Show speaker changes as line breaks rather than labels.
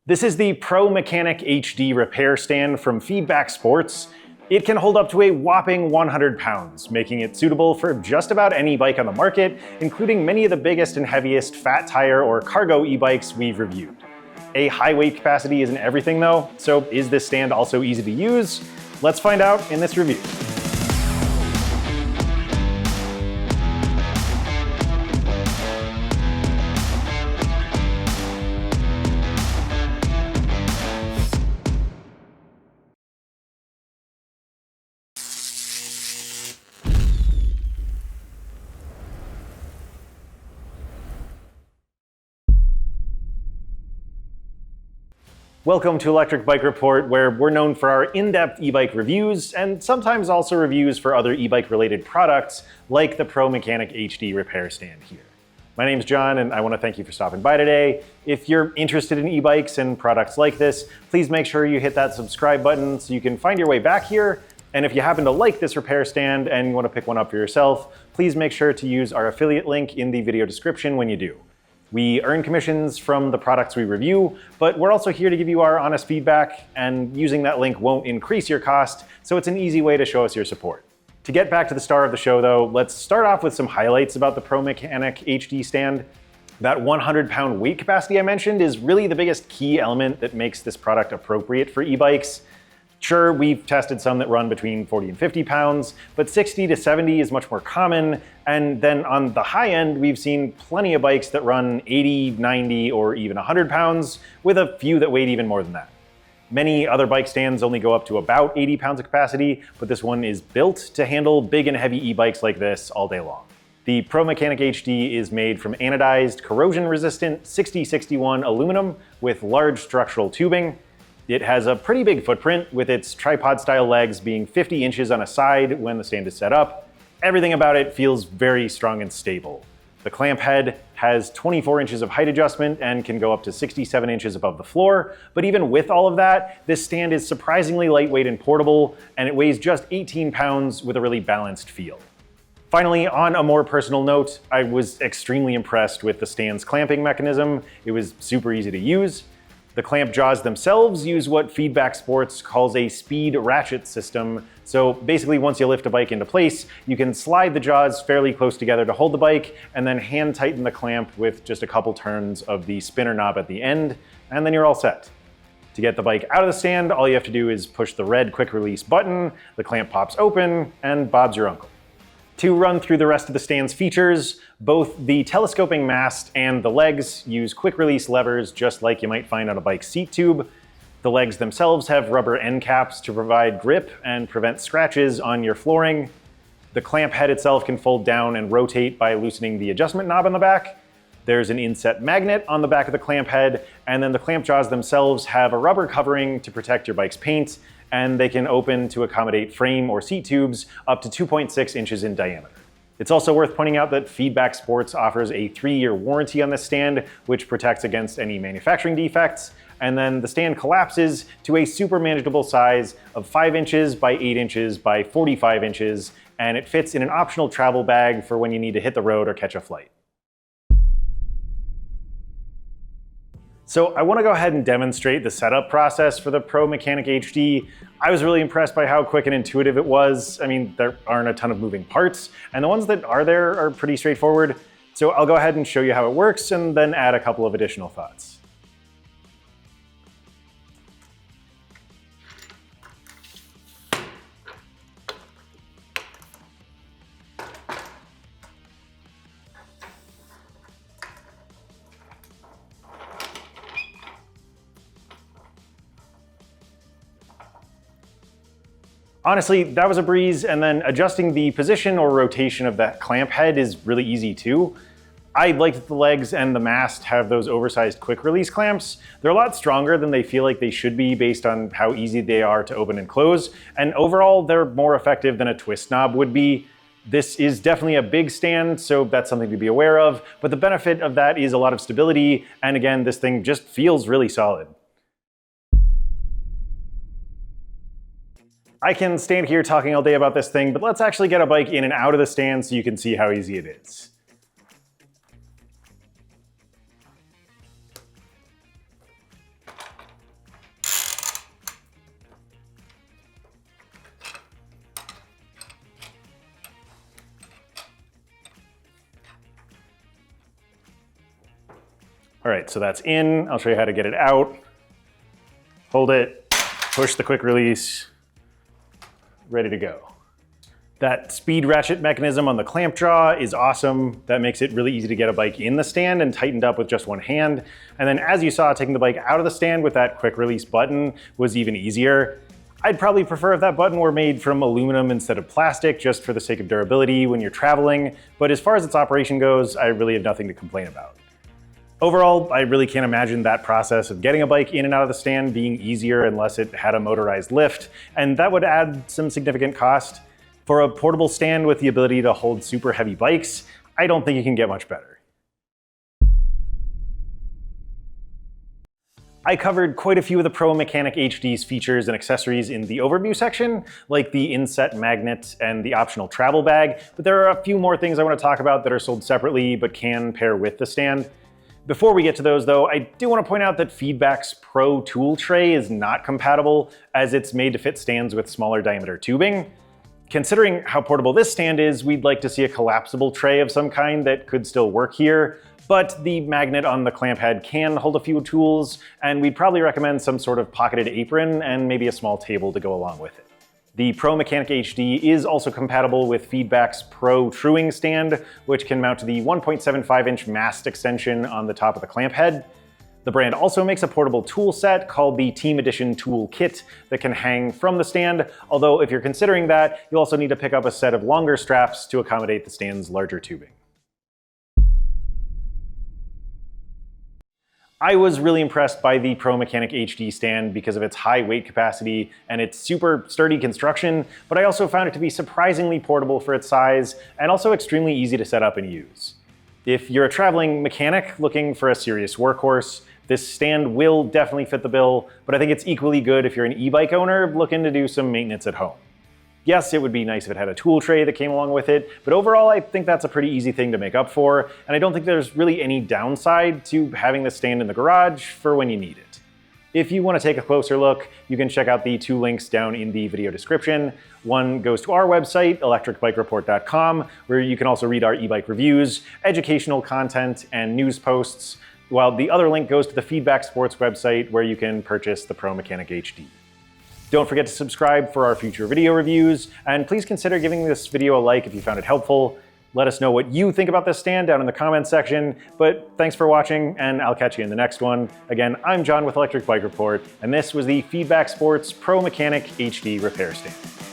This is the Pro Mechanic HD repair stand from Feedback Sports. It can hold up to a whopping 100 pounds, making it suitable for just about any bike on the market, including many of the biggest and heaviest fat tire or cargo e-bikes we've reviewed. A high weight capacity isn't everything though, so is this stand also easy to use? Let's find out in this review. Welcome to Electric Bike Report, where we're known for our in-depth e-bike reviews and sometimes also reviews for other e-bike related products like the Pro Mechanic HD repair stand here. My name's John and I want to thank you for stopping by today. If you're interested in e-bikes and products like this, please make sure you hit that subscribe button so you can find your way back here. And if you happen to like this repair stand and you want to pick one up for yourself, please make sure to use our affiliate link in the video description when you do. We earn commissions from the products we review, but we're also here to give you our honest feedback, and using that link won't increase your cost, so it's an easy way to show us your support. To get back to the star of the show though, let's start off with some highlights about the Pro Mechanic HD stand. That 100-pound weight capacity I mentioned is really the biggest key element that makes this product appropriate for e-bikes. Sure, we've tested some that run between 40 and 50 pounds, but 60 to 70 is much more common. And then on the high end, we've seen plenty of bikes that run 80, 90, or even 100 pounds, with a few that weighed even more than that. Many other bike stands only go up to about 80 pounds of capacity, but this one is built to handle big and heavy e-bikes like this all day long. The Pro Mechanic HD is made from anodized, corrosion-resistant 6061 aluminum with large structural tubing. It has a pretty big footprint, with its tripod-style legs being 50 inches on a side when the stand is set up. Everything about it feels very strong and stable. The clamp head has 24 inches of height adjustment and can go up to 67 inches above the floor, but even with all of that, this stand is surprisingly lightweight and portable, and it weighs just 18 pounds with a really balanced feel. Finally, on a more personal note, I was extremely impressed with the stand's clamping mechanism. It was super easy to use. The clamp jaws themselves use what Feedback Sports calls a speed-ratchet system. So basically, once you lift a bike into place, you can slide the jaws fairly close together to hold the bike, and then hand tighten the clamp with just a couple turns of the spinner knob at the end, and then you're all set. To get the bike out of the stand, all you have to do is push the red quick release button, the clamp pops open, and Bob's your uncle. To run through the rest of the stand's features, both the telescoping mast and the legs use quick release levers just like you might find on a bike seat tube. The legs themselves have rubber end caps to provide grip and prevent scratches on your flooring. The clamp head itself can fold down and rotate by loosening the adjustment knob on the back. There's an inset magnet on the back of the clamp head, and then the clamp jaws themselves have a rubber covering to protect your bike's paint, and they can open to accommodate frame or seat tubes up to 2.6 inches in diameter. It's also worth pointing out that Feedback Sports offers a 3-year warranty on this stand, which protects against any manufacturing defects, and then the stand collapses to a super manageable size of 5 inches by 8 inches by 45 inches, and it fits in an optional travel bag for when you need to hit the road or catch a flight. So I want to go ahead and demonstrate the setup process for the Pro Mechanic HD. I was really impressed by how quick and intuitive it was. I mean, there aren't a ton of moving parts, and the ones that are there are pretty straightforward. So I'll go ahead and show you how it works and then add a couple of additional thoughts. Honestly, that was a breeze, and then adjusting the position or rotation of that clamp head is really easy too. I like that the legs and the mast have those oversized quick release clamps. They're a lot stronger than they feel like they should be based on how easy they are to open and close, and overall they're more effective than a twist knob would be. This is definitely a big stand, so that's something to be aware of, but the benefit of that is a lot of stability, and again, this thing just feels really solid. I can stand here talking all day about this thing, but let's actually get a bike in and out of the stand so you can see how easy it is. All right, so that's in. I'll show you how to get it out. Hold it, push the quick release, ready to go. That speed ratchet mechanism on the clamp jaw is awesome. That makes it really easy to get a bike in the stand and tightened up with just one hand. And then as you saw, taking the bike out of the stand with that quick release button was even easier. I'd probably prefer if that button were made from aluminum instead of plastic, just for the sake of durability when you're traveling. But as far as its operation goes, I really have nothing to complain about. Overall, I really can't imagine that process of getting a bike in and out of the stand being easier unless it had a motorized lift, and that would add some significant cost. For a portable stand with the ability to hold super heavy bikes, I don't think you can get much better. I covered quite a few of the Pro Mechanic HD's features and accessories in the overview section, like the inset magnet and the optional travel bag, but there are a few more things I want to talk about that are sold separately but can pair with the stand. Before we get to those though, I do want to point out that Feedback's Pro tool tray is not compatible, as it's made to fit stands with smaller diameter tubing. Considering how portable this stand is, we'd like to see a collapsible tray of some kind that could still work here, but the magnet on the clamp head can hold a few tools, and we'd probably recommend some sort of pocketed apron and maybe a small table to go along with it. The Pro Mechanic HD is also compatible with Feedback's Pro Truing stand, which can mount to the 1.75-inch mast extension on the top of the clamp head. The brand also makes a portable tool set called the Team Edition Tool Kit that can hang from the stand, although if you're considering that, you'll also need to pick up a set of longer straps to accommodate the stand's larger tubing. I was really impressed by the Pro Mechanic HD stand because of its high weight capacity and its super sturdy construction, but I also found it to be surprisingly portable for its size and also extremely easy to set up and use. If you're a traveling mechanic looking for a serious workhorse, this stand will definitely fit the bill, but I think it's equally good if you're an e-bike owner looking to do some maintenance at home. Yes, it would be nice if it had a tool tray that came along with it, but overall I think that's a pretty easy thing to make up for, and I don't think there's really any downside to having this stand in the garage for when you need it. If you want to take a closer look, you can check out the two links down in the video description. One goes to our website, electricbikereport.com, where you can also read our e-bike reviews, educational content, and news posts, while the other link goes to the Feedback Sports website, where you can purchase the Pro Mechanic HD. Don't forget to subscribe for our future video reviews, and please consider giving this video a like if you found it helpful. Let us know what you think about this stand down in the comments section, but thanks for watching, and I'll catch you in the next one. Again, I'm John with Electric Bike Report, and this was the Feedback Sports Pro Mechanic HD repair stand.